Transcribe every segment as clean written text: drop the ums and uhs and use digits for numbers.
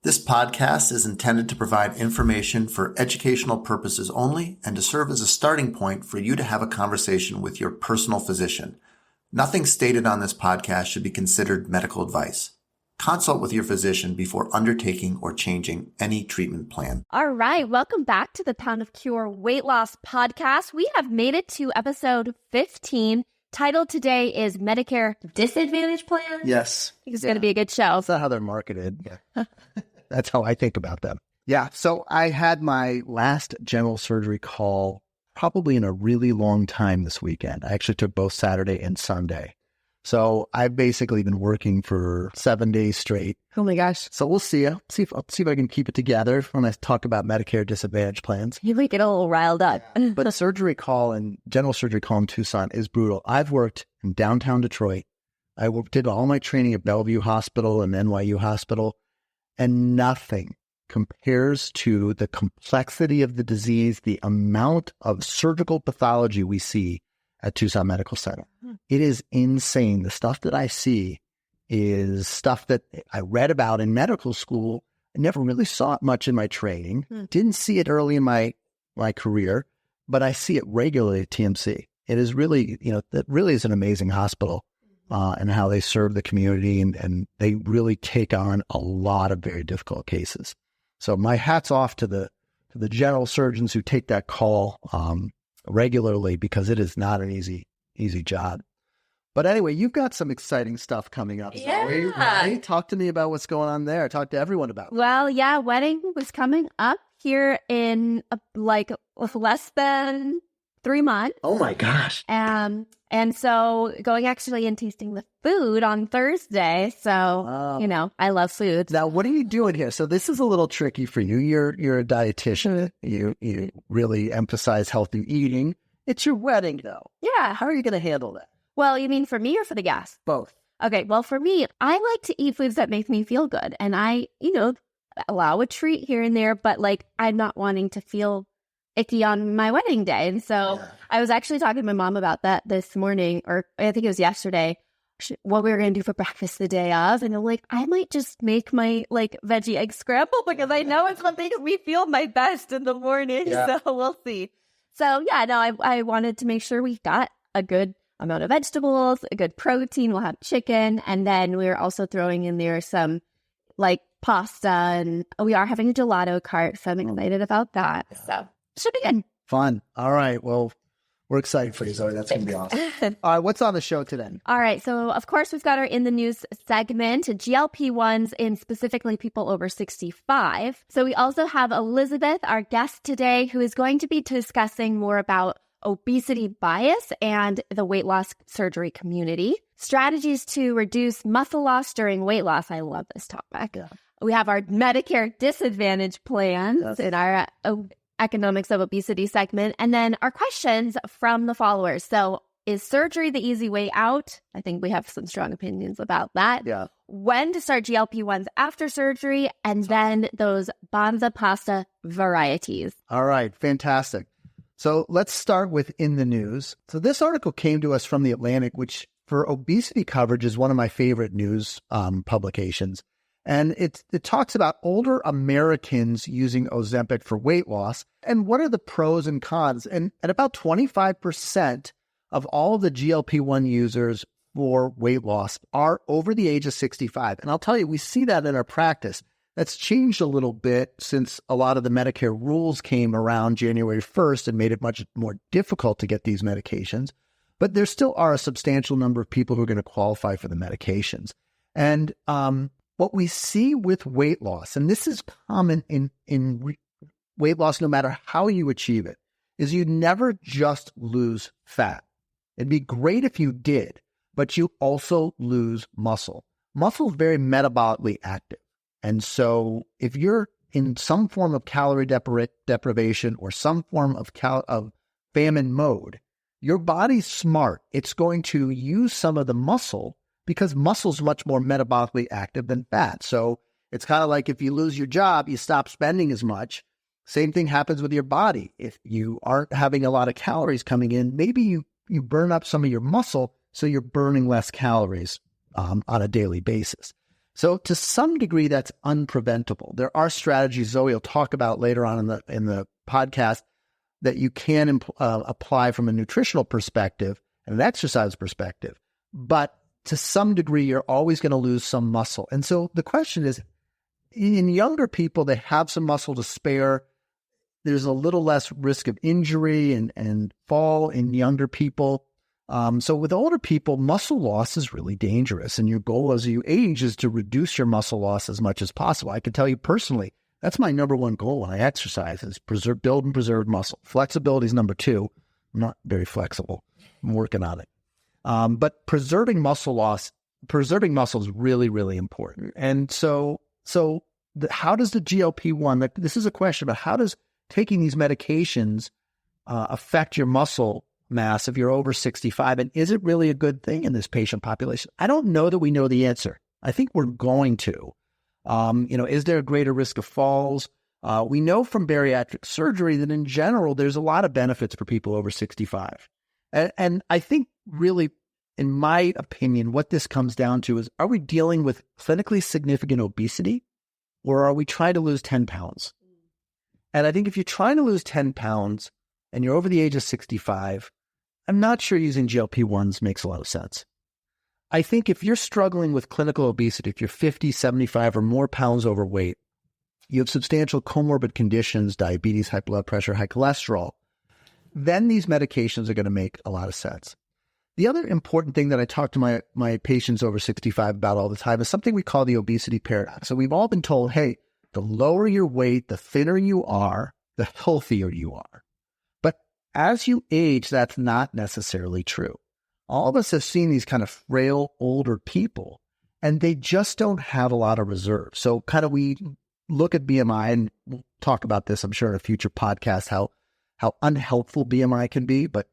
This podcast is intended to provide information for educational purposes only and to serve as a starting point for you to have a conversation with your personal physician. Nothing stated on this podcast should be considered medical advice. Consult with your physician before undertaking or changing any treatment plan. All right. Welcome back to the Pound of Cure Weight Loss Podcast. We have made it to episode 15. Title today is Medicare Disadvantaged Plans. Yes. I think it's going to be a good show. That's not how they're marketed. Yeah. That's how I think about them. Yeah. So I had my last general surgery call probably in a really long time this weekend. I actually took both Saturday and Sunday. So I've basically been working for 7 days straight. Oh my gosh. So we'll see. I'll see if I can keep it together when I talk about Medicare Disadvantaged Plans. You might get a little riled up. But surgery call and general surgery call in Tucson is brutal. I've worked in downtown Detroit. I did all my training at Bellevue Hospital and NYU Hospital, and nothing compares to the complexity of the disease, the amount of surgical pathology we see at Tucson Medical Center. It is insane. The stuff that I see is stuff that I read about in medical school. I never really saw it much in my training. Didn't see it early in my career, but I see it regularly at TMC. It is really, that really is an amazing hospital and how they serve the community, and they really take on a lot of very difficult cases. So my hat's off to the general surgeons who take that call regularly, because it is not an easy job. But anyway, you've got some exciting stuff coming up. Yeah. Zoe, right? Talk to me about what's going on there. Talk to everyone about it. Well, yeah, wedding was coming up here in less than 3 months. Oh my gosh. And so going actually and tasting the food on Thursday. So, I love food. Now, what are you doing here? So this is a little tricky for you. You're a dietitian. You really emphasize healthy eating. It's your wedding, though. Yeah. How are you going to handle that? Well, you mean for me or for the guests? Both. Okay. Well, for me, I like to eat foods that make me feel good. And I, allow a treat here and there, but I'm not wanting to feel icky on my wedding day. And so I was actually talking to my mom about that this morning, or I think it was yesterday, what we were going to do for breakfast the day of. And I'm like, I might just make my veggie egg scramble, because I know it's what makes me feel my best in the morning. Yeah. So we'll see. So I wanted to make sure we got a good amount of vegetables, a good protein. We'll have chicken. And then we were also throwing in there some pasta, and we are having a gelato cart. So I'm excited about that. So should be good. Fun. All right. Well, we're excited for you, Zoe. That's going to be awesome. All right. What's on the show today? All right. So, of course, we've got our In the News segment, GLP-1s in specifically people over 65. So we also have Elizabeth, our guest today, who is going to be discussing more about obesity bias and the weight loss surgery community. Strategies to reduce muscle loss during weight loss. I love this topic. Yeah. We have our Medicare Disadvantaged Plans in our Economics of Obesity segment, and then our questions from the followers. So, is surgery the easy way out? I think we have some strong opinions about that. Yeah. When to start GLP-1s after surgery, and then those Banza pasta varieties. All right. Fantastic. So let's start with In the News. So this article came to us from The Atlantic, which for obesity coverage is one of my favorite news publications. And it talks about older Americans using Ozempic for weight loss and what are the pros and cons. And at about 25% of all of the GLP-1 users for weight loss are over the age of 65. And I'll tell you, we see that in our practice. That's changed a little bit since a lot of the Medicare rules came around January 1st and made it much more difficult to get these medications. But there still are a substantial number of people who are going to qualify for the medications. And what we see with weight loss, and this is common in weight loss no matter how you achieve it, is you never just lose fat. It'd be great if you did, but you also lose muscle. Muscle is very metabolically active. And so if you're in some form of calorie deprivation or some form of famine mode, your body's smart. It's going to use some of the muscle because muscle's much more metabolically active than fat. So it's kind of like if you lose your job, you stop spending as much. Same thing happens with your body. If you aren't having a lot of calories coming in, maybe you burn up some of your muscle, so you're burning less calories on a daily basis. So to some degree, that's unpreventable. There are strategies Zoe will talk about later on in the podcast that you can apply from a nutritional perspective and an exercise perspective. But to some degree, you're always going to lose some muscle. And so the question is, in younger people, they have some muscle to spare. There's a little less risk of injury and fall in younger people. So with older people, muscle loss is really dangerous. And your goal as you age is to reduce your muscle loss as much as possible. I can tell you personally, that's my number one goal when I exercise is build and preserve muscle. Flexibility is number 2. I'm not very flexible. I'm working on it. But preserving muscle is really, really important. And so how does the GLP-1, this is a question about how does taking these medications affect your muscle mass if you're over 65? And is it really a good thing in this patient population? I don't know that we know the answer. I think we're going to. Is there a greater risk of falls? We know from bariatric surgery that in general, there's a lot of benefits for people over 65. And I think really, in my opinion, what this comes down to is, are we dealing with clinically significant obesity or are we trying to lose 10 pounds? And I think if you're trying to lose 10 pounds and you're over the age of 65, I'm not sure using GLP-1s makes a lot of sense. I think if you're struggling with clinical obesity, if you're 50, 75 or more pounds overweight, you have substantial comorbid conditions, diabetes, high blood pressure, high cholesterol, then these medications are going to make a lot of sense. The other important thing that I talk to my patients over 65 about all the time is something we call the obesity paradox. So we've all been told, hey, the lower your weight, the thinner you are, the healthier you are. But as you age, that's not necessarily true. All of us have seen these kind of frail, older people, and they just don't have a lot of reserve. So kind of we look at BMI, and we'll talk about this, I'm sure, in a future podcast, how unhelpful BMI can be. But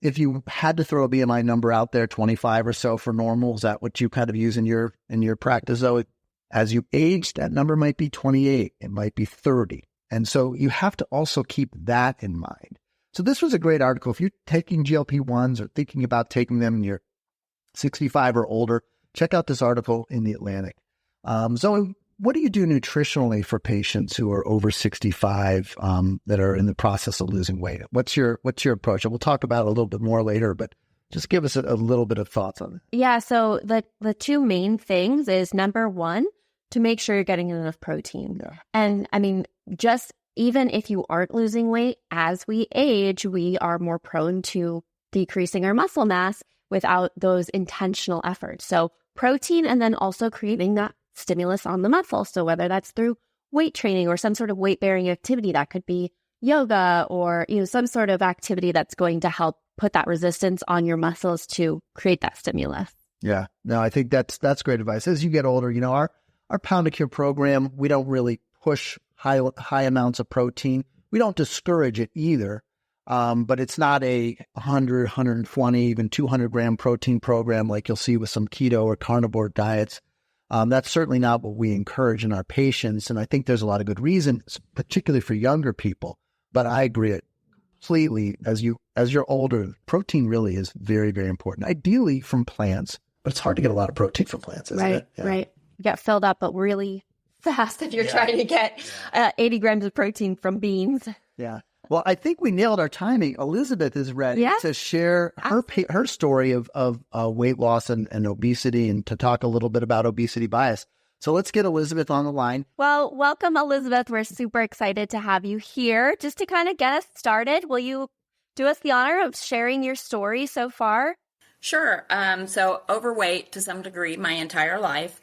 if you had to throw a BMI number out there, 25 or so for normal, is that what you kind of use in your practice? Though, as you age, that number might be 28, it might be 30. And so you have to also keep that in mind. So this was a great article. If you're taking GLP-1s or thinking about taking them and you're 65 or older, check out this article in The Atlantic. Zoe, what do you do nutritionally for patients who are over 65 that are in the process of losing weight? What's your approach? And we'll talk about it a little bit more later, but just give us a little bit of thoughts on it. Yeah, so the two main things is, number one, to make sure you're getting enough protein. Yeah. And I mean, just even if you aren't losing weight, as we age, we are more prone to decreasing our muscle mass without those intentional efforts. So protein, and then also creating that stimulus on the muscle. So whether that's through weight training or some sort of weight-bearing activity, that could be yoga or some sort of activity that's going to help put that resistance on your muscles to create that stimulus. Yeah, no, I think that's great advice. As you get older, our Pound to Cure program, we don't really push high amounts of protein. We don't discourage it either, but it's not a 100, 120, even 200 gram protein program like you'll see with some keto or carnivore diets. That's certainly not what we encourage in our patients, and I think there's a lot of good reasons, particularly for younger people. But I agree completely. As you're older, protein really is very, very important. Ideally from plants, but it's hard to get a lot of protein from plants, isn't it? Yeah. Right. You get filled up, but really fast if you're trying to get 80 grams of protein from beans. Yeah. Well, I think we nailed our timing. Elizabeth is ready to share her story of weight loss and obesity, and to talk a little bit about obesity bias. So let's get Elizabeth on the line. Well, welcome, Elizabeth. We're super excited to have you here. Just to kind of get us started, will you do us the honor of sharing your story so far? Sure. So overweight to some degree my entire life.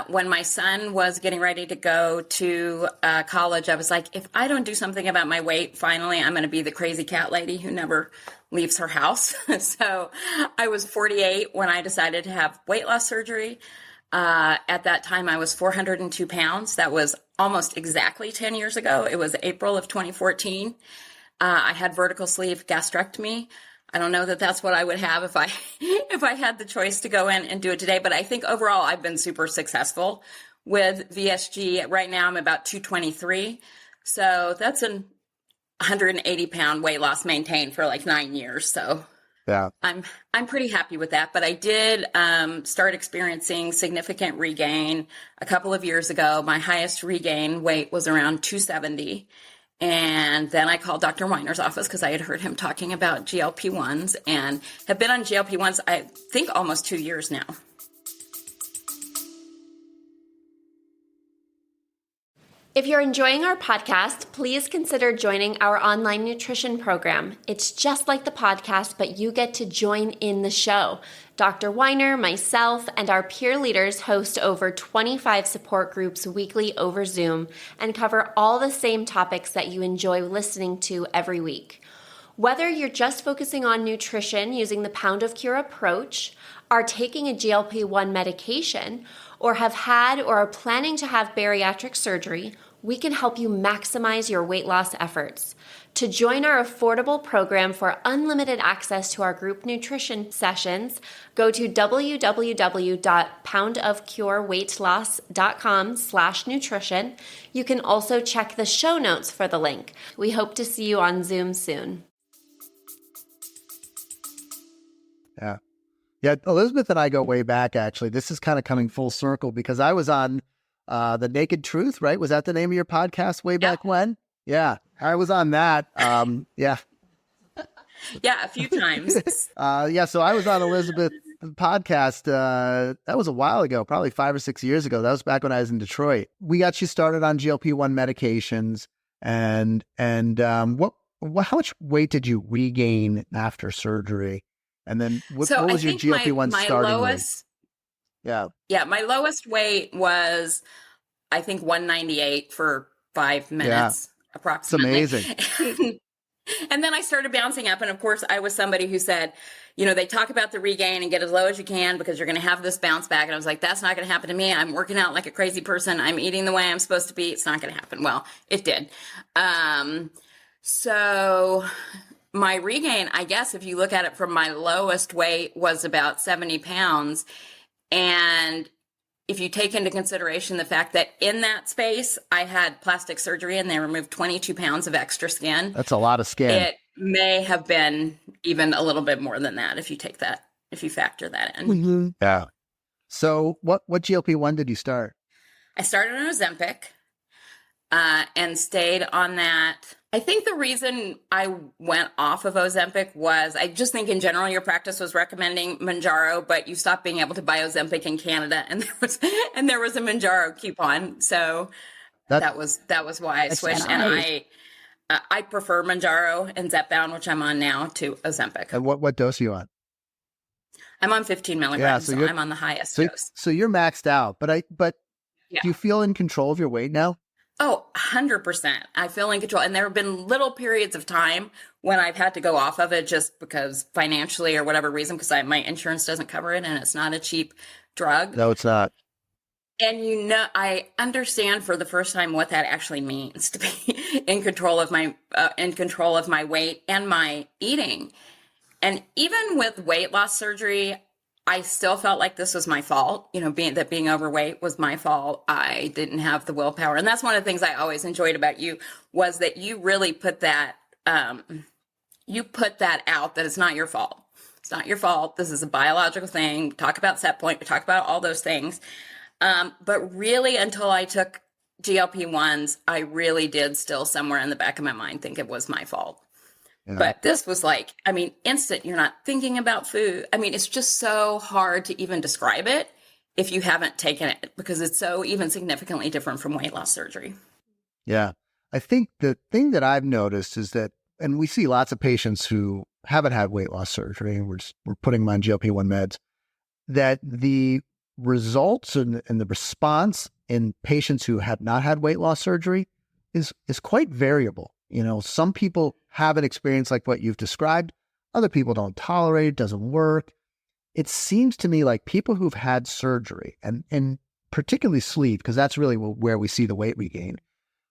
When my son was getting ready to go to college, I was like, if I don't do something about my weight, finally, I'm going to be the crazy cat lady who never leaves her house. So I was 48 when I decided to have weight loss surgery. At that time, I was 402 pounds. That was almost exactly 10 years ago. It was April of 2014. I had vertical sleeve gastrectomy. I don't know that that's what I would have if I had the choice to go in and do it today. But I think overall I've been super successful with VSG. Right now I'm about 223. So that's an 180 pound weight loss maintained for like 9 years. So Yeah. I'm pretty happy with that, but I did start experiencing significant regain a couple of years ago. My highest regain weight was around 270. And then I called Dr. Weiner's office because I had heard him talking about GLP-1s and have been on GLP-1s, I think, almost 2 years now. If you're enjoying our podcast, please consider joining our online nutrition program. It's just like the podcast, but you get to join in the show. Dr. Weiner, myself, and our peer leaders host over 25 support groups weekly over Zoom and cover all the same topics that you enjoy listening to every week. Whether you're just focusing on nutrition using the Pound of Cure approach, are taking a GLP-1 medication, or have had or are planning to have bariatric surgery, we can help you maximize your weight loss efforts. To join our affordable program for unlimited access to our group nutrition sessions, go to www.poundofcureweightloss.com/nutrition. You can also check the show notes for the link. We hope to see you on Zoom soon. Yeah. Yeah. Elizabeth and I go way back, actually. This is kind of coming full circle because I was on The Naked Truth, right? Was that the name of your podcast way back when? Yeah. I was on that. Yeah. Yeah, a few times. So I was on Elizabeth's podcast. That was a while ago, probably 5 or 6 years ago. That was back when I was in Detroit. We got you started on GLP-1 medications. And how much weight did you regain after surgery? And then what was your GLP-1 starting weight? Yeah. Yeah, my lowest weight was, I think, 198 for 5 minutes, approximately. It's amazing. And then I started bouncing up. And of course, I was somebody who said, they talk about the regain and get as low as you can because you're going to have this bounce back. And I was like, that's not going to happen to me. I'm working out like a crazy person. I'm eating the way I'm supposed to be. It's not going to happen. Well, it did. So my regain, I guess, if you look at it from my lowest weight, was about 70 pounds. And if you take into consideration the fact that in that space, I had plastic surgery and they removed 22 pounds of extra skin. That's a lot of skin. It may have been even a little bit more than that if you factor that in. Mm-hmm. Yeah. So what GLP-1 did you start? I started on Ozempic and stayed on that. I think the reason I went off of Ozempic was I just think in general your practice was recommending Mounjaro, but you stopped being able to buy Ozempic in Canada, and there was a Mounjaro coupon, so that was why I switched. And I prefer Mounjaro and Zepbound, which I'm on now, to Ozempic. And what dose are you on? I'm on 15 milligrams, so I'm on the highest dose. So you're maxed out, but do you feel in control of your weight now? Oh, 100%. I feel in control. And there have been little periods of time when I've had to go off of it just because financially or whatever reason, because my insurance doesn't cover it and it's not a cheap drug. No, it's not. And I understand for the first time what that actually means to be in control of my weight and my eating. And even with weight loss surgery, I still felt like this was my fault, being overweight was my fault. I didn't have the willpower. And that's one of the things I always enjoyed about you was that you really put that out that it's not your fault. It's not your fault. This is a biological thing. We talk about set point. We talk about all those things. But really until I took GLP-1s, I really did still somewhere in the back of my mind think it was my fault. But this was instant. You're not thinking about food. It's just so hard to even describe it if you haven't taken it because it's so even significantly different from weight loss surgery. Yeah. I think the thing that I've noticed is that, and we see lots of patients who haven't had weight loss surgery, and we're putting them on GLP-1 meds, that the results and the response in patients who have not had weight loss surgery is quite variable. Some people have an experience like what you've described. Other people don't tolerate it, doesn't work. It seems to me like people who've had surgery, and particularly sleeve, because that's really where we see the weight regain,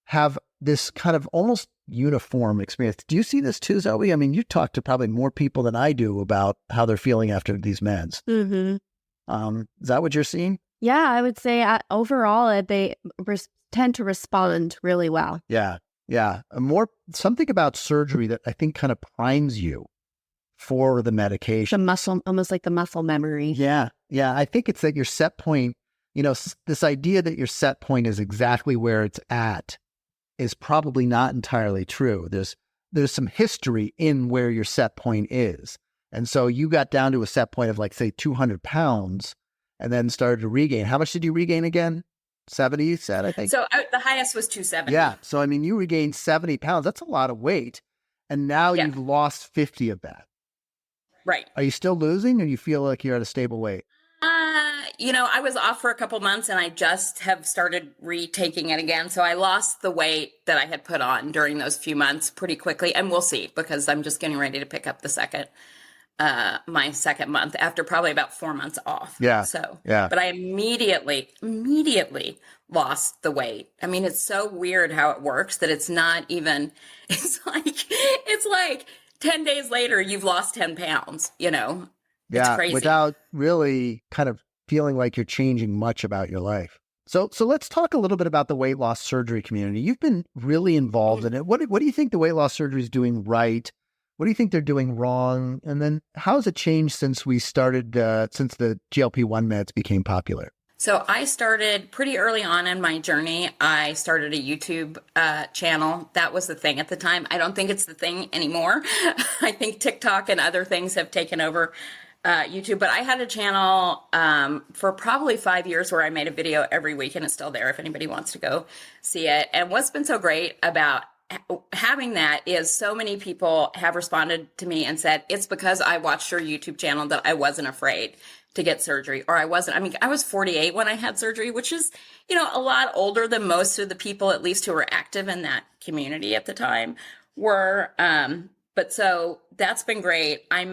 have this kind of almost uniform experience. Do you see this too, Zoe? You talk to probably more people than I do about how they're feeling after these meds. Mm-hmm. Is that what you're seeing? Yeah, I would say overall they tend to respond really well. Yeah. Yeah. Something about surgery that I think kind of primes you for the The medication. muscle, almost like the muscle memory. Yeah. Yeah. I think it's that your set point, this idea that your set point is exactly where it's at is probably not entirely true. There's some history in where your set point is. And so you got down to a set point of, like, say, 200 pounds and then started to regain. How much did you regain again? 70, you said, I think. So the highest was 270. Yeah. So, I mean, you regained 70 pounds. That's a lot of weight. And now Yeah. you've lost 50 of that. Right. Are you still losing, or you feel like you're at a stable weight? I was off for a couple months and I just have started retaking it again. So I lost the weight that I had put on during those few months pretty quickly. And we'll see, because I'm just getting ready to pick up my second month after probably about 4 months off. Yeah. So, Yeah. but I immediately lost the weight. I mean, it's so weird how it works that it's like 10 days later, you've lost 10 pounds, It's Yeah. crazy. Without really kind of feeling like you're changing much about your life. So let's talk a little bit about the weight loss surgery community. You've been really involved in it. What do you think the weight loss surgery is doing right? What do you think they're doing wrong? And then how has it changed since we started, since the GLP-1 meds became popular? So I started pretty early on in my journey. I started a YouTube channel. That was the thing at the time. I don't think it's the thing anymore. I think TikTok and other things have taken over YouTube. But I had a channel for probably 5 years where I made a video every week, and it's still there if anybody wants to go see it. And what's been so great about having that is so many people have responded to me and said, it's because I watched your YouTube channel that I wasn't afraid to get surgery, or I was 48 when I had surgery, which is, a lot older than most of the people, at least who were active in that community at the time were. But so that's been great. I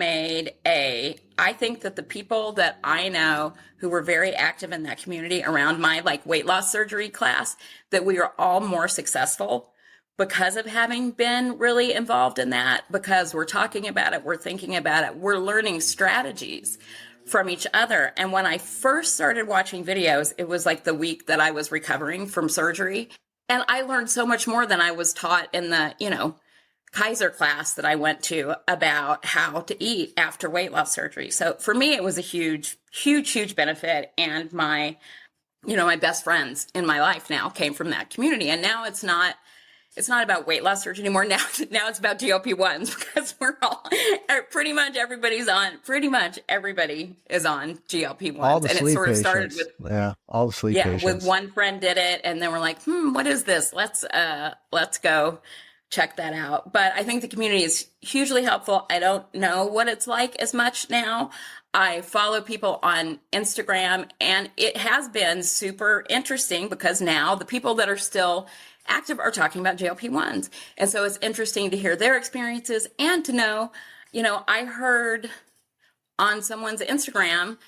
think that the people that I know who were very active in that community around my weight loss surgery class, that we are all more successful because of having been really involved in that, because we're talking about it, we're thinking about it, we're learning strategies from each other. And when I first started watching videos, it was like the week that I was recovering from surgery. And I learned so much more than I was taught in the, Kaiser class that I went to about how to eat after weight loss surgery. So for me, it was a huge, huge, huge benefit. And my best friends in my life now came from that community. And now it's not about weight loss surgery anymore. Now it's about GLP-1s, because pretty much everybody is on GLP-1s. All the and sleep it sort of started patients. with, all the sleep patients. with one friend did it, and then we're like, what is this? Let's go check that out. But I think the community is hugely helpful. I don't know what it's like as much now. I follow people on Instagram, and it has been super interesting because now the people that are still active are talking about GLP-1s. And so it's interesting to hear their experiences and to know, I heard on someone's Instagram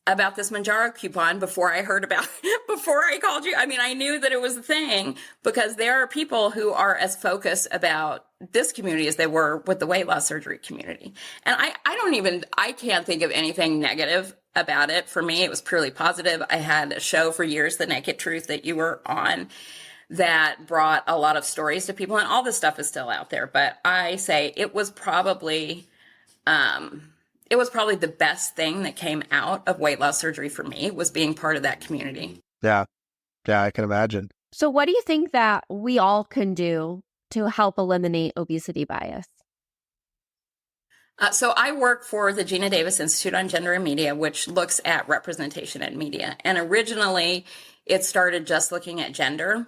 about this Mounjaro coupon before I called you. I mean, I knew that it was a thing because there are people who are as focused about this community as they were with the weight loss surgery community. And I can't think of anything negative about it. For me, it was purely positive. I had a show for years, The Naked Truth, that you were on, that brought a lot of stories to people, and all this stuff is still out there. But I say it was probably the best thing that came out of weight loss surgery for me, was being part of that community. Yeah. Yeah, I can imagine. So what do you think that we all can do to help eliminate obesity bias? So I work for the Gina Davis Institute on Gender and Media, which looks at representation in media. And originally it started just looking at gender.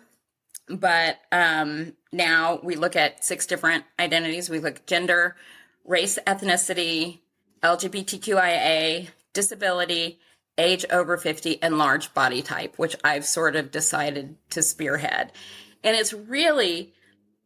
But now we look at 6 different identities. We look at gender, race, ethnicity, LGBTQIA, disability, age over 50, and large body type, which I've sort of decided to spearhead. And it's really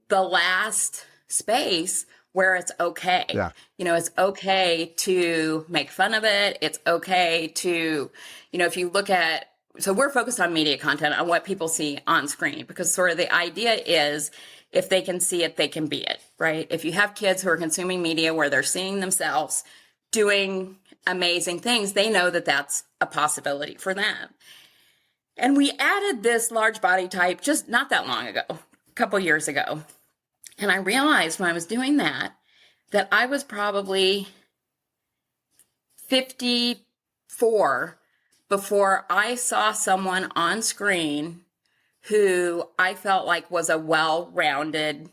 the last space where it's okay. Yeah. It's okay to make fun of it. It's okay to, if you look at, so we're focused on media content, on what people see on screen, because sort of the idea is if they can see it, they can be it, right? If you have kids who are consuming media where they're seeing themselves doing amazing things, they know that that's a possibility for them. And we added this large body type just not that long ago, a couple years ago. And I realized when I was doing that I was probably 54 before I saw someone on screen who I felt like was a well-rounded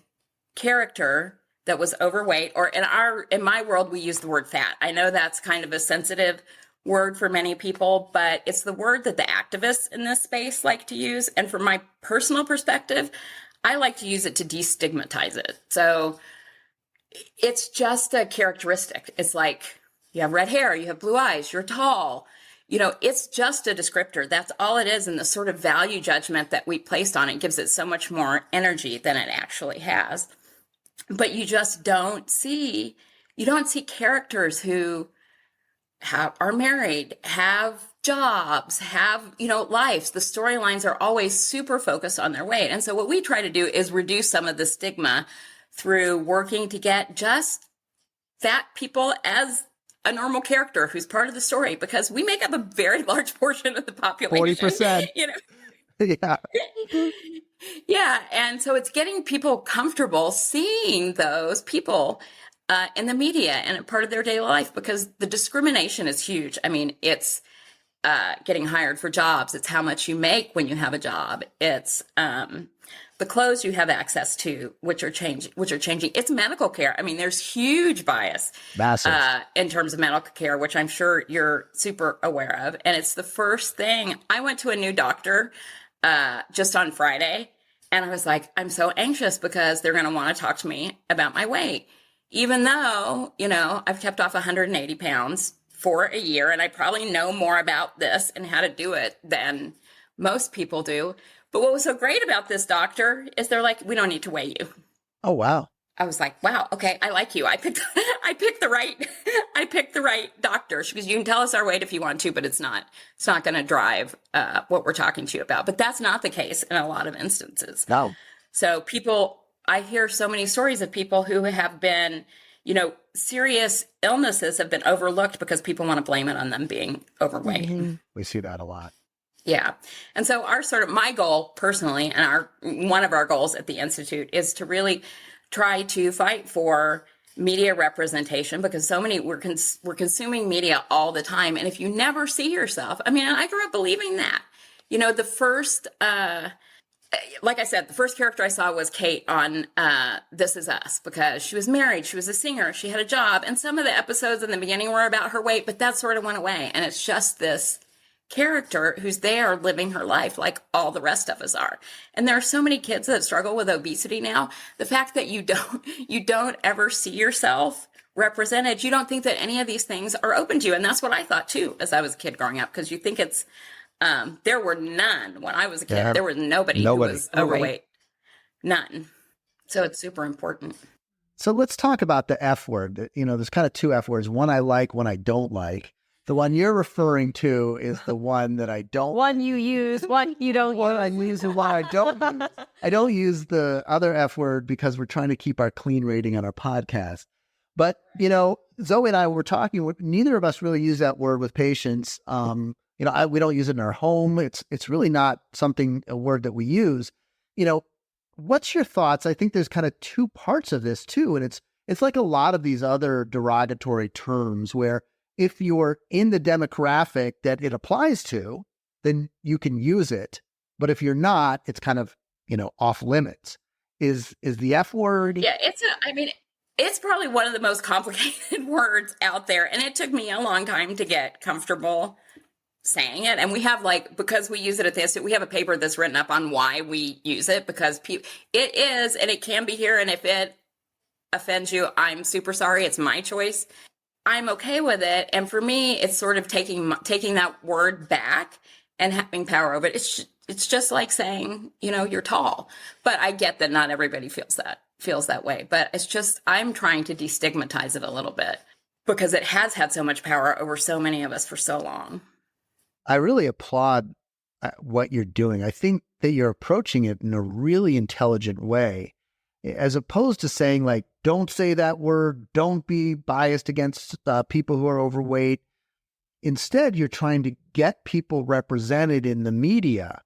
character that was overweight, or in my world, we use the word fat. I know that's kind of a sensitive word for many people, but it's the word that the activists in this space like to use. And from my personal perspective, I like to use it to destigmatize it. So it's just a characteristic. It's like you have red hair, you have blue eyes, you're tall. It's just a descriptor. That's all it is. And the sort of value judgment that we placed on it gives it so much more energy than it actually has. But you just don't see characters who are married, have jobs, have, lives. The storylines are always super focused on their weight. And so what we try to do is reduce some of the stigma through working to get just fat people as a normal character who's part of the story, because we make up a very large portion of the population. 40%. Yeah. Yeah. And so it's getting people comfortable seeing those people in the media and a part of their daily life, because the discrimination is huge. I mean, it's getting hired for jobs. It's how much you make when you have a job. It's the clothes you have access to, which are changing. It's medical care. I mean, there's huge bias in terms of medical care, which I'm sure you're super aware of. And it's the first thing. I went to a new doctor just on Friday, and I was like, I'm so anxious because they're going to want to talk to me about my weight, even though, I've kept off 180 pounds for a year, and I probably know more about this and how to do it than most people do. But what was so great about this doctor is they're like, we don't need to weigh you. Oh, wow. I was like, wow, okay, I like you. I picked the right doctor, because you can tell us our weight if you want to, but it's not going to drive what we're talking to you about. But that's not the case in a lot of instances. No. So I hear so many stories of people who have been, serious illnesses have been overlooked because people want to blame it on them being overweight. Mm-hmm. We see that a lot. Yeah. And so my goal personally, and one of our goals at the Institute, is to really try to fight for media representation, because so many we're consuming media all the time. And if you never see yourself, I mean, I grew up believing that, the first, like I said, the first character I saw was Kate on This Is Us, because she was married, she was a singer, she had a job, and some of the episodes in the beginning were about her weight, but that sort of went away. And it's just this character who's there living her life like all the rest of us are. And there are so many kids that struggle with obesity now. The fact that you don't ever see yourself represented, you don't think that any of these things are open to you. And that's what I thought too as I was a kid growing up, because you think it's there were none when I was a kid. Yeah. There was nobody who was overweight. None. So it's super important. So let's talk about the F word. There's kind of two F words. One I like, one I don't like. The one you're referring to is the one that I don't. One you use, one you don't. One I use and one I don't use. I don't use the other F word because we're trying to keep our clean rating on our podcast. But, Zoe and I were talking, neither of us really use that word with patients. We don't use it in our home. It's really not a word that we use. What's your thoughts? I think there's kind of two parts of this too. And it's like a lot of these other derogatory terms where if you're in the demographic that it applies to, then you can use it. But if you're not, it's kind of, off limits. Is the F word? Yeah, it's probably one of the most complicated words out there. And it took me a long time to get comfortable saying it. And we have because we use it at the Institute, we have a paper that's written up on why we use it, because it is, and it can be here. And if it offends you, I'm super sorry. It's my choice. I'm okay with it. And for me, it's sort of taking that word back and having power over it. It's just like saying, you're tall. But I get that not everybody feels that way. But it's just, I'm trying to destigmatize it a little bit, because it has had so much power over so many of us for so long. I really applaud what you're doing. I think that you're approaching it in a really intelligent way, as opposed to saying don't say that word, don't be biased against people who are overweight. Instead, you're trying to get people represented in the media.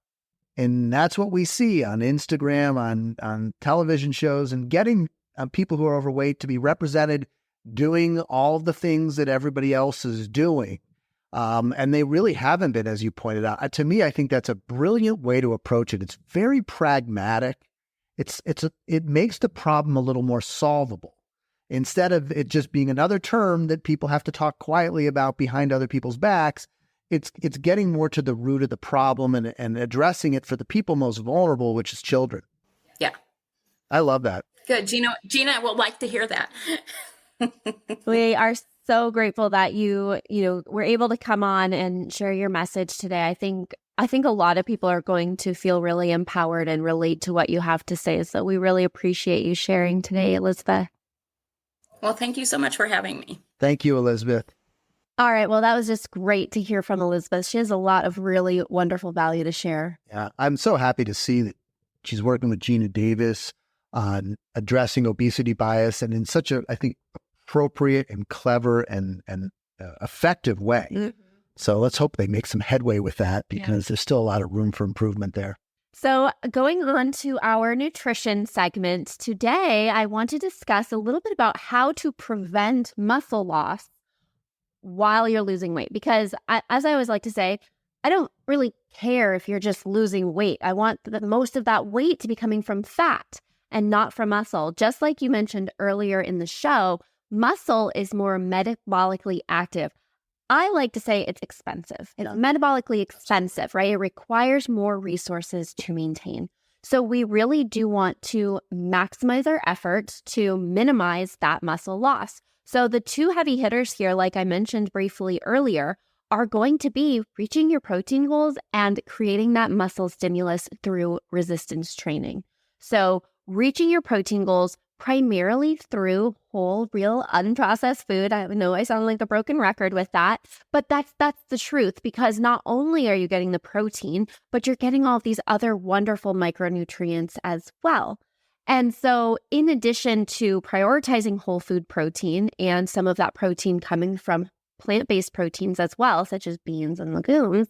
And that's what we see on Instagram, on television shows, and getting people who are overweight to be represented doing all the things that everybody else is doing. And they really haven't been, as you pointed out. To me, I think that's a brilliant way to approach it. It's very pragmatic. It makes the problem a little more solvable. Instead of it just being another term that people have to talk quietly about behind other people's backs, it's getting more to the root of the problem and addressing it for the people most vulnerable, which is children. Yeah. I love that. Good. Gina will like to hear that. We are so grateful that you were able to come on and share your message today. I think a lot of people are going to feel really empowered and relate to what you have to say. So we really appreciate you sharing today, Elizabeth. Well, thank you so much for having me. Thank you, Elizabeth. All right. Well, that was just great to hear from Elizabeth. She has a lot of really wonderful value to share. Yeah, I'm so happy to see that she's working with Gina Davis on addressing obesity bias and in such a, I think, appropriate and clever and effective way. Mm-hmm. So let's hope they make some headway with that because there's still a lot of room for improvement there. So going on to our nutrition segment, today I want to discuss a little bit about how to prevent muscle loss while you're losing weight. Because as I always like to say, I don't really care if you're just losing weight. I want most of that weight to be coming from fat and not from muscle. Just like you mentioned earlier in the show, muscle is more metabolically active. I like to say it's expensive. It's metabolically expensive, right? It requires more resources to maintain. So we really do want to maximize our efforts to minimize that muscle loss. So the two heavy hitters here, like I mentioned briefly earlier, are going to be reaching your protein goals and creating that muscle stimulus through resistance training. So reaching your protein goals primarily through whole, real, unprocessed food. I know I sound like the broken record with that, but that's the truth, because not only are you getting the protein, but you're getting all of these other wonderful micronutrients as well. And so in addition to prioritizing whole food protein and some of that protein coming from plant-based proteins as well, such as beans and legumes,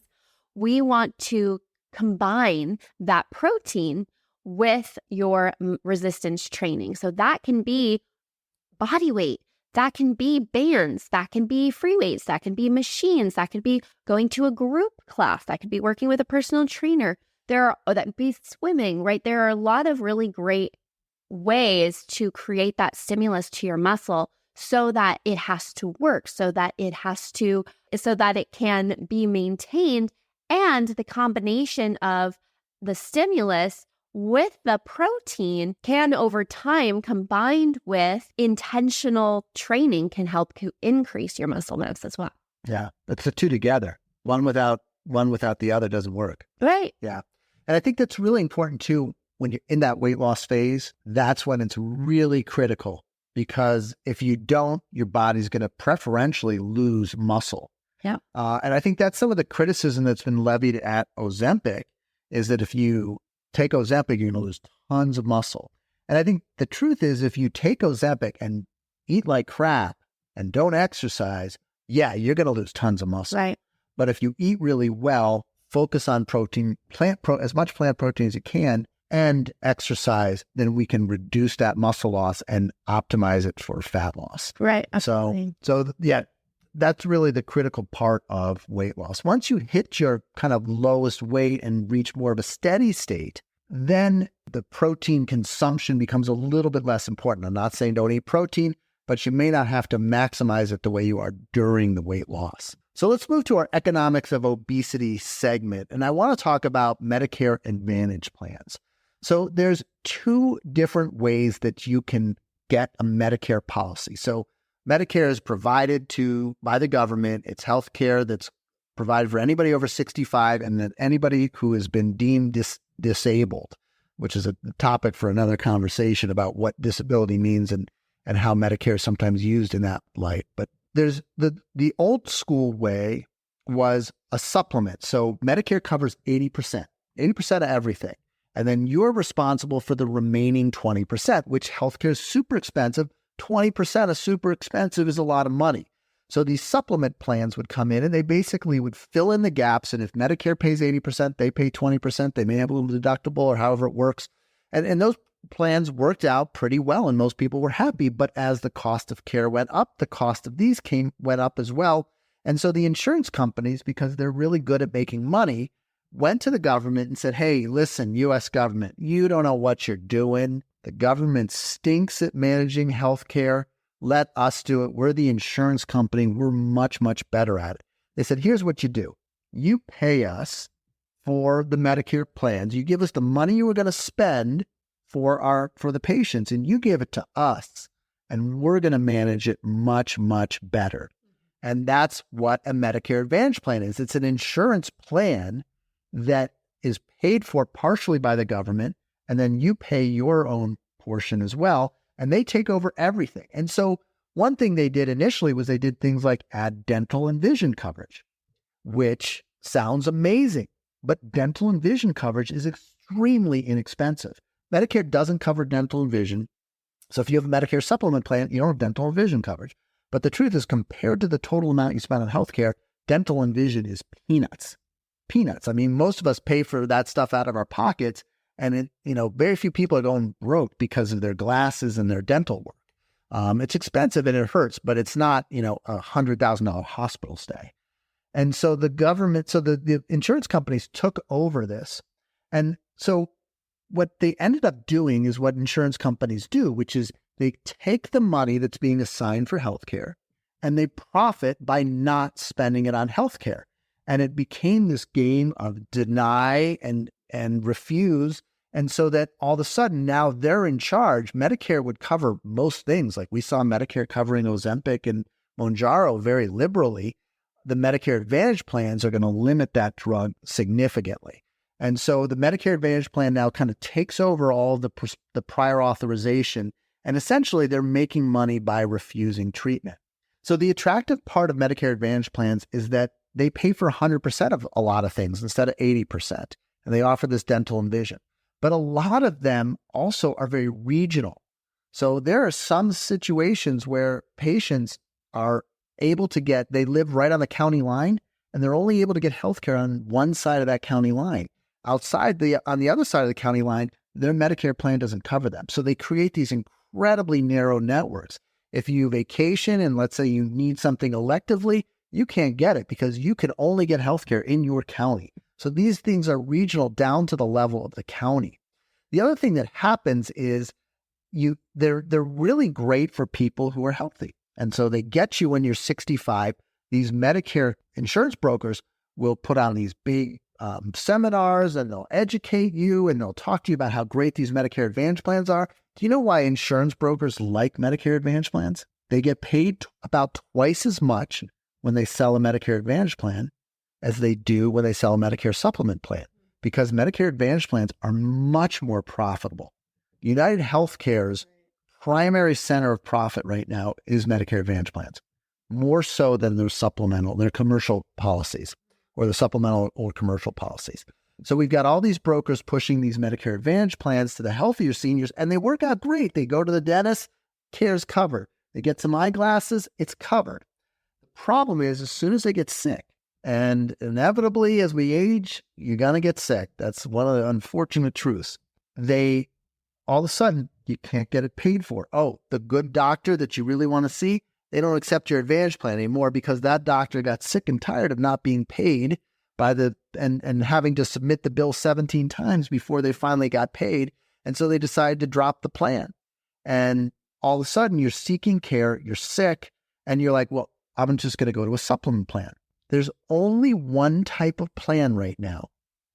we want to combine that protein with your resistance training. So that can be body weight, that can be bands, that can be free weights, that can be machines, that could be going to a group class, that could be working with a personal trainer. That could be swimming, right? There are a lot of really great ways to create that stimulus to your muscle so that it has to work, so that it can be maintained. And the combination of the stimulus with the protein can, over time, combined with intentional training, can help to increase your muscle mass as well. Yeah, it's the two together. One without the other doesn't work. Right. Yeah. And I think that's really important too. When you're in that weight loss phase, that's when it's really critical, because if you don't, your body's going to preferentially lose muscle. Yeah. And I think that's some of the criticism that's been levied at Ozempic, is that if you take Ozempic, you're going to lose tons of muscle. And I think the truth is, if you take Ozempic and eat like crap and don't exercise, yeah, you're going to lose tons of muscle. Right. But if you eat really well, focus on protein, as much plant protein as you can, and exercise, then we can reduce that muscle loss and optimize it for fat loss. Right. Absolutely. So yeah, that's really the critical part of weight loss. Once you hit your kind of lowest weight and reach more of a steady state, then the protein consumption becomes a little bit less important. I'm not saying don't eat protein, but you may not have to maximize it the way you are during the weight loss. So let's move to our economics of obesity segment. And I want to talk about Medicare Advantage plans. So there's two different ways that you can get a Medicare policy. So Medicare is provided by the government. It's health care that's provided for anybody over 65 and then anybody who has been deemed disabled, which is a topic for another conversation about what disability means and how Medicare is sometimes used in that light. But there's the old school way was a supplement. So Medicare covers 80% of everything. And then you're responsible for the remaining 20%, which healthcare is super expensive. 20% of super expensive is a lot of money. So these supplement plans would come in and they basically would fill in the gaps. And if Medicare pays 80%, they pay 20%. They may have a little deductible or however it works. And those plans worked out pretty well and most people were happy. But as the cost of care went up, the cost of these went up as well. And so the insurance companies, because they're really good at making money, went to the government and said, hey, listen, U.S. government, you don't know what you're doing. The government stinks at managing healthcare. Let us do it. We're the insurance company. We're much, much better at it. They said, here's what you do. You pay us for the Medicare plans. You give us the money you were going to spend for the patients, and you give it to us, and we're going to manage it much, much better. And that's what a Medicare Advantage plan is. It's an insurance plan that is paid for partially by the government, and then you pay your own portion as well, and they take over everything. And so one thing they did initially was they did things like add dental and vision coverage, which sounds amazing, but dental and vision coverage is extremely inexpensive. Medicare doesn't cover dental and vision. So if you have a Medicare supplement plan, you don't have dental and vision coverage. But the truth is, compared to the total amount you spend on healthcare, dental and vision is peanuts. Peanuts. I mean, most of us pay for that stuff out of our pockets, and very few people are going broke because of their glasses and their dental work. It's expensive and it hurts, but it's not, $100,000 hospital stay. And so the insurance companies took over this. And so what they ended up doing is what insurance companies do, which is they take the money that's being assigned for healthcare and they profit by not spending it on healthcare. And it became this game of deny and refuse. And so that all of a sudden now they're in charge. Medicare would cover most things. Like we saw Medicare covering Ozempic and Mounjaro very liberally. The Medicare Advantage plans are going to limit that drug significantly. And so the Medicare Advantage plan now kind of takes over all the prior authorization, and essentially they're making money by refusing treatment. So the attractive part of Medicare Advantage plans is that they pay for 100% of a lot of things instead of 80%, and they offer this dental and vision. But a lot of them also are very regional. So there are some situations where patients are able to they live right on the county line, and they're only able to get healthcare on one side of that county line. On the other side of the county line, their Medicare plan doesn't cover them. So they create these incredibly narrow networks. If you vacation and let's say you need something electively, you can't get it because you can only get healthcare in your county. So these things are regional down to the level of the county. The other thing that happens is they're really great for people who are healthy. And so they get you when you're 65. These Medicare insurance brokers will put on these big seminars, and they'll educate you and they'll talk to you about how great these Medicare Advantage plans are. Do you know why insurance brokers like Medicare Advantage plans? They get paid about twice as much when they sell a Medicare Advantage plan as they do when they sell a Medicare supplement plan, because Medicare Advantage plans are much more profitable. United Healthcare's primary center of profit right now is Medicare Advantage plans, more so than their commercial policies or the supplemental or commercial policies. So we've got all these brokers pushing these Medicare Advantage plans to the healthier seniors, and they work out great. They go to the dentist, care's covered. They get some eyeglasses, it's covered. The problem is, as soon as they get sick, and inevitably as we age, you're going to get sick. That's one of the unfortunate truths. All of a sudden, you can't get it paid for. Oh, the good doctor that you really want to see, they don't accept your Advantage plan anymore because that doctor got sick and tired of not being paid by and having to submit the bill 17 times before they finally got paid. And so they decided to drop the plan. And all of a sudden you're seeking care, you're sick, and you're like, well, I'm just going to go to a supplement plan. There's only one type of plan right now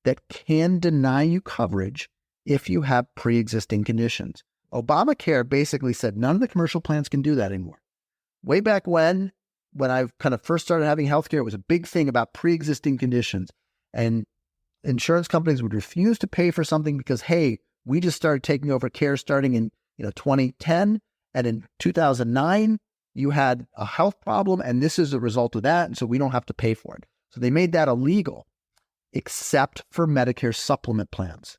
that can deny you coverage if you have pre-existing conditions. Obamacare basically said none of the commercial plans can do that anymore. Way back when I kind of first started having healthcare, it was a big thing about pre-existing conditions. And insurance companies would refuse to pay for something because, hey, we just started taking over care starting in 2010. And in 2009, you had a health problem, and this is a result of that. And so we don't have to pay for it. So they made that illegal, except for Medicare supplement plans.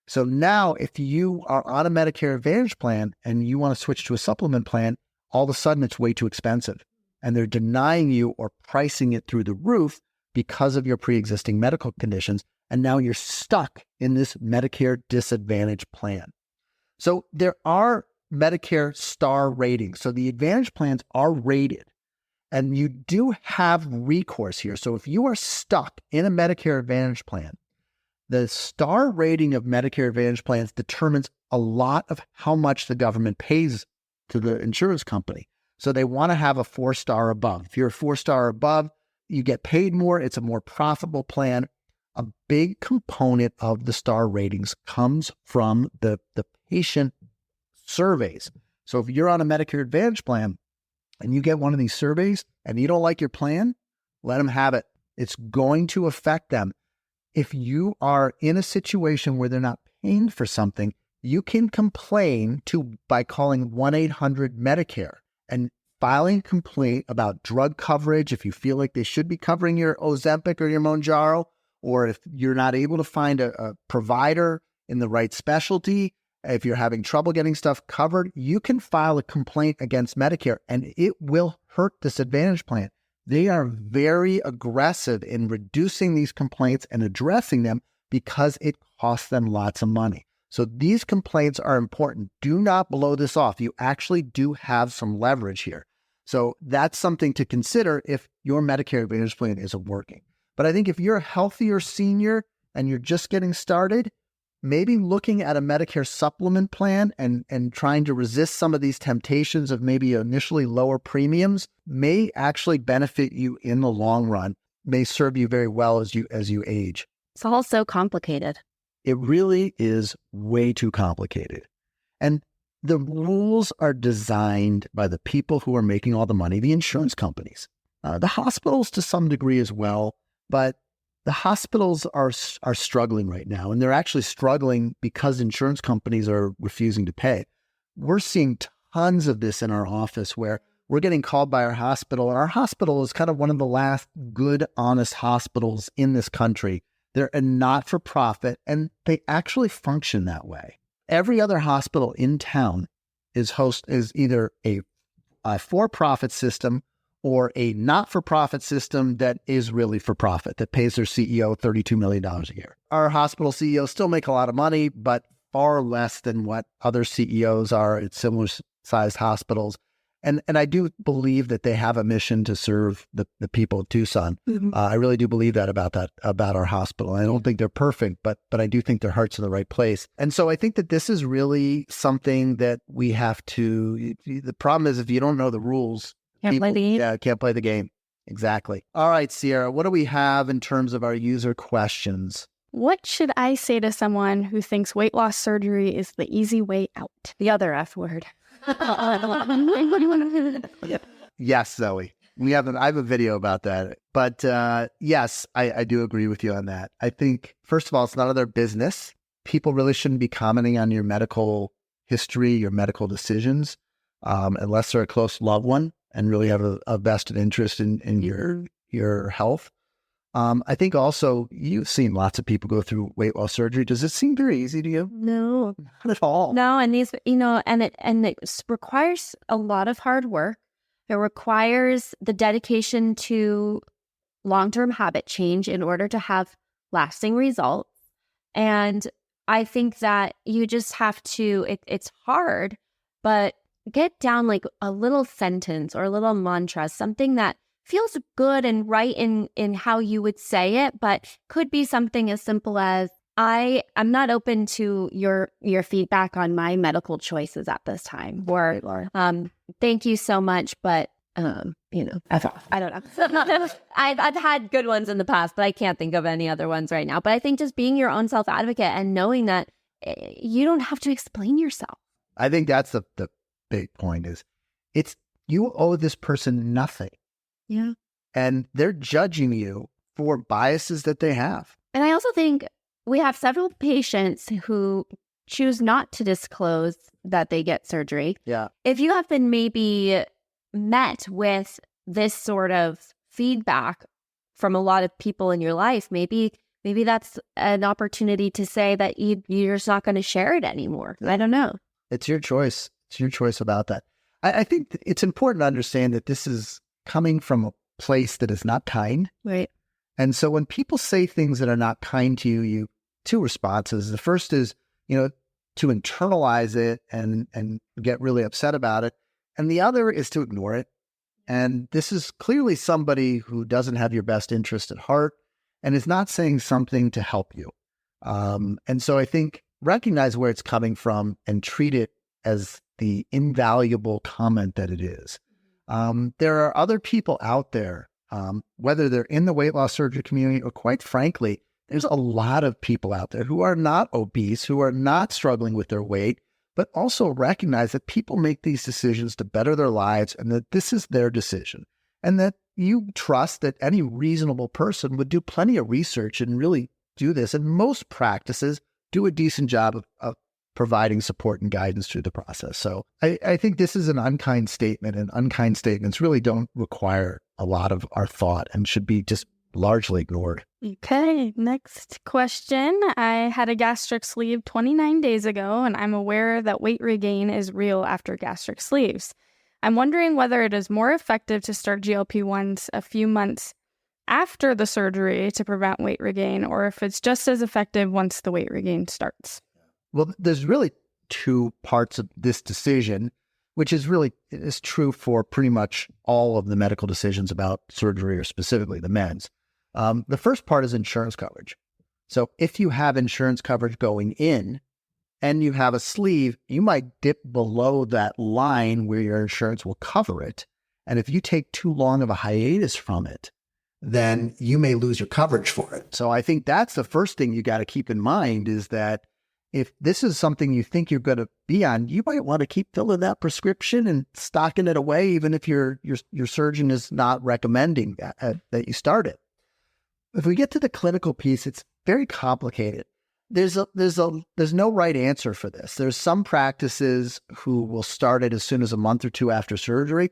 So now if you are on a Medicare Advantage plan and you want to switch to a supplement plan, all of a sudden it's way too expensive. And they're denying you or pricing it through the roof because of your pre-existing medical conditions. And now you're stuck in this Medicare Disadvantaged plan. So there are Medicare star ratings. So the Advantage plans are rated, and you do have recourse here. So if you are stuck in a Medicare Advantage plan, the star rating of Medicare Advantage plans determines a lot of how much the government pays to the insurance company. So they want to have a 4-star above. If you're a 4-star above, you get paid more. It's a more profitable plan. A big component of the star ratings comes from the patient surveys. So if you're on a Medicare Advantage plan and you get one of these surveys and you don't like your plan, let them have it. It's going to affect them. If you are in a situation where they're not paying for something, you can complain by calling 1-800-MEDICARE and filing a complaint about drug coverage if you feel like they should be covering your Ozempic or your Mounjaro, or if you're not able to find a provider in the right specialty, if you're having trouble getting stuff covered, you can file a complaint against Medicare, and it will hurt this Advantage plan. They are very aggressive in reducing these complaints and addressing them because it costs them lots of money. So these complaints are important. Do not blow this off. You actually do have some leverage here. So that's something to consider if your Medicare Advantage plan isn't working. But I think if you're a healthier senior and you're just getting started, maybe looking at a Medicare supplement plan and trying to resist some of these temptations of maybe initially lower premiums may actually benefit you in the long run, may serve you very well as you age. It's all so complicated. It really is way too complicated. And the rules are designed by the people who are making all the money, the insurance companies, the hospitals to some degree as well, but the hospitals are struggling right now, and they're actually struggling because insurance companies are refusing to pay. We're seeing tons of this in our office where we're getting called by our hospital, and our hospital is kind of one of the last good, honest hospitals in this country. They're a not-for-profit, and they actually function that way. Every other hospital in town is either a for-profit system or a not-for-profit system that is really for profit, that pays their CEO $32 million a year. Our hospital CEOs still make a lot of money, but far less than what other CEOs are at similar-sized hospitals. And I do believe that they have a mission to serve the people of Tucson. Mm-hmm. I really do believe that about our hospital. I don't think they're perfect, but I do think their heart's in the right place. And so I think that this is really something that we have to. The problem is if you don't know the rules, can't play the game. Exactly. All right, Sierra, what do we have in terms of our user questions? What should I say to someone who thinks weight loss surgery is the easy way out? The other F word. Yes, Zoe. I have a video about that. But yes, I do agree with you on that. I think, first of all, it's none of their business. People really shouldn't be commenting on your medical history, your medical decisions, unless they're a close loved one and really have a vested interest in your health. I think also you've seen lots of people go through weight loss surgery. Does it seem very easy to you? No, not at all. No, and these, and it requires a lot of hard work. It requires the dedication to long-term habit change in order to have lasting results. And I think that you just have to. It's hard, but get down like a little sentence or a little mantra, something that feels good and right in how you would say it, but could be something as simple as, I'm not open to your feedback on my medical choices at this time, or thank you so much, but F off. I don't know. I've had good ones in the past, but I can't think of any other ones right now. But I think just being your own self-advocate and knowing that you don't have to explain yourself. I think that's the big point is you owe this person nothing. Yeah. And they're judging you for biases that they have. And I also think we have several patients who choose not to disclose that they get surgery. Yeah. If you have been maybe met with this sort of feedback from a lot of people in your life, maybe that's an opportunity to say that you're just not going to share it anymore. I don't know. It's your choice. It's your choice about that. I think it's important to understand that this is coming from a place that is not kind. Right. And so when people say things that are not kind to you, two responses. The first is, to internalize it and get really upset about it. And the other is to ignore it. And this is clearly somebody who doesn't have your best interest at heart and is not saying something to help you. And so I think recognize where it's coming from and treat it as the invaluable comment that it is. There are other people out there, whether they're in the weight loss surgery community or quite frankly, there's a lot of people out there who are not obese, who are not struggling with their weight, but also recognize that people make these decisions to better their lives and that this is their decision. And that you trust that any reasonable person would do plenty of research and really do this. And most practices do a decent job of providing support and guidance through the process. So I think this is an unkind statement, and unkind statements really don't require a lot of our thought and should be just largely ignored. Okay, next question. I had a gastric sleeve 29 days ago, and I'm aware that weight regain is real after gastric sleeves. I'm wondering whether it is more effective to start GLP-1s a few months after the surgery to prevent weight regain, or if it's just as effective once the weight regain starts. Well, there's really two parts of this decision, which is true for pretty much all of the medical decisions about surgery or specifically the meds. The first part is insurance coverage. So if you have insurance coverage going in and you have a sleeve, you might dip below that line where your insurance will cover it. And if you take too long of a hiatus from it, then you may lose your coverage for it. So I think that's the first thing you got to keep in mind is that if this is something you think you're going to be on, you might want to keep filling that prescription and stocking it away, even if your surgeon is not recommending that you start it. If we get to the clinical piece, it's very complicated. There's no right answer for this. There's some practices who will start it as soon as a month or two after surgery.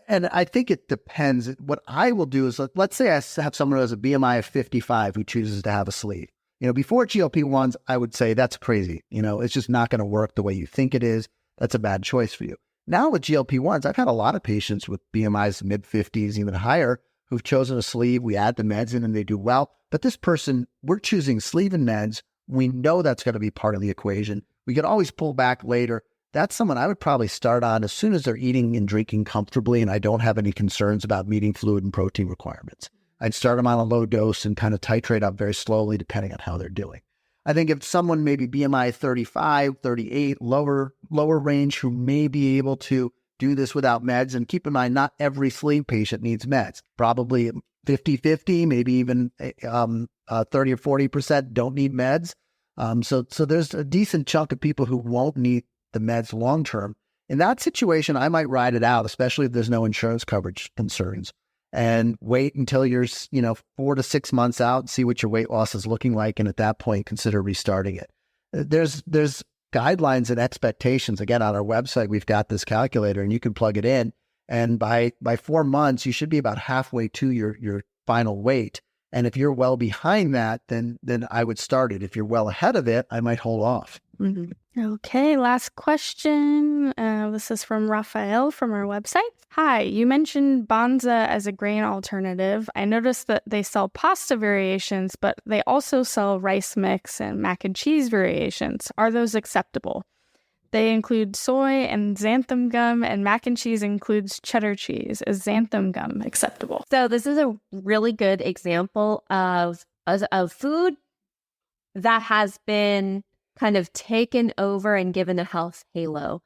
And I think it depends. What I will do is, let's say I have someone who has a BMI of 55 who chooses to have a sleeve. Before GLP-1s, I would say that's crazy. It's just not going to work the way you think it is. That's a bad choice for you. Now with GLP-1s, I've had a lot of patients with BMIs mid-50s, even higher, who've chosen a sleeve. We add the meds in and they do well. But this person, we're choosing sleeve and meds. We know that's going to be part of the equation. We can always pull back later. That's someone I would probably start on as soon as they're eating and drinking comfortably and I don't have any concerns about meeting fluid and protein requirements. I'd start them on a low dose and kind of titrate up very slowly depending on how they're doing. I think if someone maybe BMI 35, 38, lower range who may be able to do this without meds, and keep in mind, not every sleeve patient needs meds. Probably 50-50, maybe even 30 or 40% don't need meds. So there's a decent chunk of people who won't need the meds long term. In that situation, I might ride it out, especially if there's no insurance coverage concerns, and wait until you're 4 to 6 months out and see what your weight loss is looking like, and at that point consider restarting it. There's guidelines and expectations. Again, on our website we've got this calculator and you can plug it in, and by 4 months you should be about halfway to your final weight. And if you're well behind that, then I would start it. If you're well ahead of it, I might hold off. Mm-hmm. Okay, last question. This is from Raphael from our website. Hi, you mentioned Banza as a grain alternative. I noticed that they sell pasta variations, but they also sell rice mix and mac and cheese variations. Are those acceptable? They include soy and xanthan gum, and mac and cheese includes cheddar cheese. Is xanthan gum acceptable? So this is a really good example of food that has been kind of taken over and given a health halo.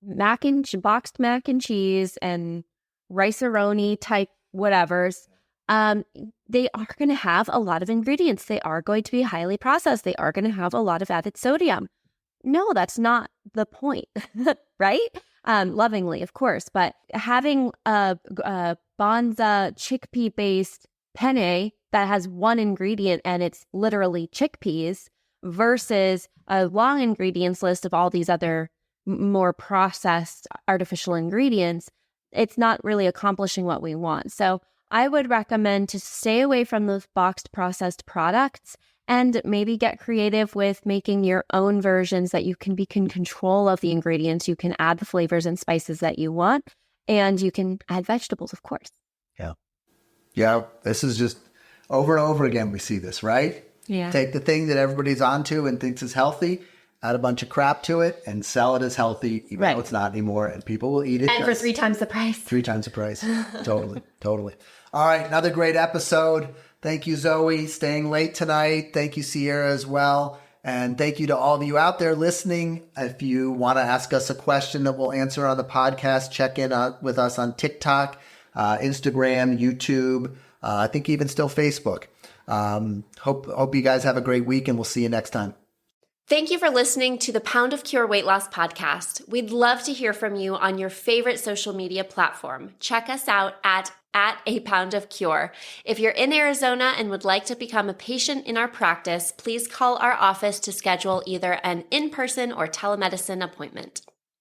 Boxed mac and cheese and rice-a-roni type whatevers, they are going to have a lot of ingredients. They are going to be highly processed. They are going to have a lot of added sodium. No, that's not the point, right? Lovingly, of course, but having a Banza chickpea-based penne that has one ingredient and it's literally chickpeas versus a long ingredients list of all these other more processed artificial ingredients, it's not really accomplishing what we want. So I would recommend to stay away from those boxed processed products and maybe get creative with making your own versions that you can be in control of the ingredients. You can add the flavors and spices that you want, and you can add vegetables, of course. Yeah. This is just over and over again we see this, right? Yeah. Take the thing that everybody's onto and thinks is healthy add a bunch of crap to it, and sell it as healthy, even though it's not anymore, and people will eat it. And for 3 times the price. 3 times the price. Totally. All right, another great episode. Thank you, Zoe, staying late tonight. Thank you, Sierra, as well. And thank you to all of you out there listening. If you want to ask us a question that we'll answer on the podcast, check in with us on TikTok, Instagram, YouTube, I think even still Facebook. Hope you guys have a great week, and we'll see you next time. Thank you for listening to the Pound of Cure Weight Loss podcast. We'd love to hear from you on your favorite social media platform. Check us out at A Pound of Cure. If you're in Arizona and would like to become a patient in our practice, please call our office to schedule either an in-person or telemedicine appointment.